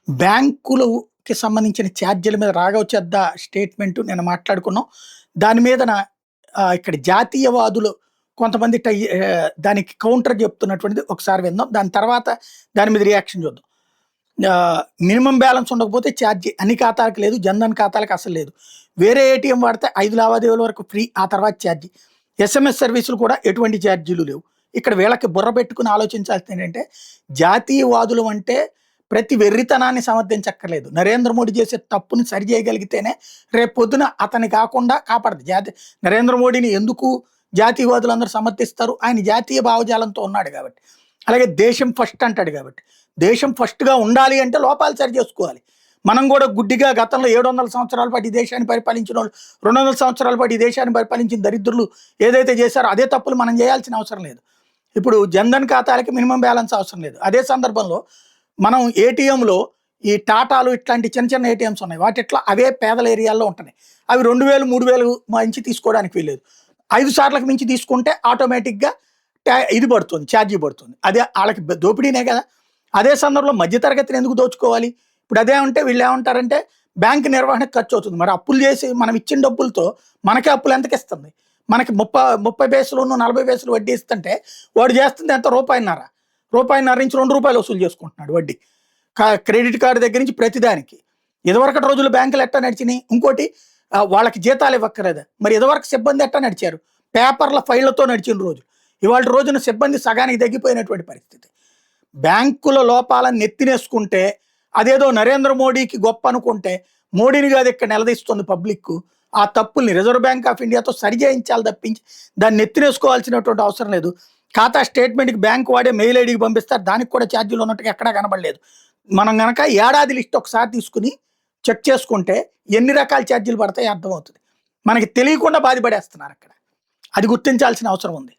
బ్యాంకులుకి సంబంధించిన ఛార్జీల మీద రాఘవ చెద్దా స్టేట్మెంట్ నిన్న మాట్లాడుకున్నాం. దాని మీదన ఇక్కడ జాతీయవాదులు కొంతమంది దానికి కౌంటర్ చెప్తున్నటువంటిది ఒకసారి విందాం. దాని తర్వాత దాని మీద రియాక్షన్ చూద్దాం. మినిమం బ్యాలెన్స్ ఉండకపోతే ఛార్జీ అన్ని ఖాతాలకు లేదు, జన్ధన్ ఖాతాలకు అసలు లేదు. వేరే ఏటీఎం వాడితే 5 లావాదేవీల వరకు ఫ్రీ, ఆ తర్వాత ఛార్జీ. ఎస్ఎంఎస్ సర్వీసులు కూడా ఎటువంటి ఛార్జీలు లేవు. ఇక్కడ వీళ్ళకి బుర్ర పెట్టుకుని ఆలోచించాల్సింది ఏంటంటే, జాతీయవాదులు అంటే ప్రతి వెర్రితనాన్ని సమర్థించక్కర్లేదు. నరేంద్ర మోడీ చేసే తప్పుని సరిచేయగలిగితేనే రేపు పొద్దున అతన్ని కాకుండా కాపాడదు. నరేంద్ర మోడీని ఎందుకు జాతీయవాదులందరూ సమర్థిస్తారు? ఆయన జాతీయ భావజాలంతో ఉన్నాడు కాబట్టి. అలాగే దేశం ఫస్ట్ అంటాడు కాబట్టి. దేశం ఫస్ట్గా ఉండాలి అంటే లోపాలు సరి చేసుకోవాలి. మనం కూడా గుడ్డిగా గతంలో 700 సంవత్సరాల పాటు ఈ దేశాన్ని పరిపాలించిన వాళ్ళు, 200 సంవత్సరాల పాటు ఈ దేశాన్ని పరిపాలించిన దరిద్రులు ఏదైతే చేశారో అదే తప్పులు మనం చేయాల్సిన అవసరం లేదు. ఇప్పుడు జన్ధన్ ఖాతాలకి మినిమం బ్యాలెన్స్ అవసరం లేదు. అదే సందర్భంలో మనం ఏటీఎంలో ఈ టాటాలు ఇట్లాంటి చిన్న చిన్న ఏటీఎంస్ ఉన్నాయి, వాటిట్లో అవే పేదల ఏరియాల్లో ఉంటున్నాయి. అవి 2000, 3000 మించి తీసుకోవడానికి వీల్లేదు. 5 సార్లకు మించి తీసుకుంటే ఆటోమేటిక్గా ఇది పడుతుంది, ఛార్జీ పడుతుంది. అదే వాళ్ళకి దోపిడీనే కదా. అదే సందర్భంలో మధ్యతరగతిని ఎందుకు దోచుకోవాలి? ఇప్పుడు అదే ఉంటే వీళ్ళు ఏమంటారంటే బ్యాంక్ నిర్వహణకు ఖర్చు అవుతుంది. మరి అప్పులు చేసి మనం ఇచ్చిన డబ్బులతో మనకే అప్పులు ఎంతకి ఇస్తుంది? మనకి 30 పైసలు 40 పైసలు వడ్డీ ఇస్తుంటే వాడు చేస్తుంది ఎంత? రూపాయిన్నర నుంచి ₹2 వసూలు చేసుకుంటున్నాడు వడ్డీ. క్రెడిట్ కార్డు దగ్గర నుంచి ప్రతిదానికి. ఇదివరకటి రోజులు బ్యాంకులు ఎట్టా నడిచినాయి? ఇంకోటి, వాళ్ళకి జీతాలు ఇవ్వక్కర్లేదా? మరి ఇదివరకు సిబ్బంది ఎట్టా నడిచారు? పేపర్ల ఫైళ్లతో నడిచిన రోజు. ఇవాళ రోజున సిబ్బంది సగానికి తగ్గిపోయినటువంటి పరిస్థితి. బ్యాంకుల లోపాలను నెత్తినేసుకుంటే అదేదో నరేంద్ర మోడీకి గొప్ప అనుకుంటే, మోడీని కాదు ఇక్కడ నిలదీస్తుంది పబ్లిక్. ఆ తప్పుల్ని రిజర్వ్ బ్యాంక్ ఆఫ్ ఇండియాతో సరిచేయించాలి తప్పించి దాన్ని నెత్తినేసుకోవాల్సినటువంటి అవసరం లేదు. ఖాతా స్టేట్మెంట్కి బ్యాంక్ వాడే మెయిల్ ఐడికి పంపిస్తారు, దానికి కూడా ఛార్జీలు ఉన్నట్టుగా ఎక్కడా కనబడలేదు. మనం కనుక ఏడాది లిస్ట్ ఒకసారి తీసుకుని చెక్ చేసుకుంటే ఎన్ని రకాల ఛార్జీలు పడతాయో అర్థమవుతుంది. మనకి తెలియకుండా బాధపడేస్తున్నారు అక్కడ. అది గుర్తించాల్సిన అవసరం ఉంది.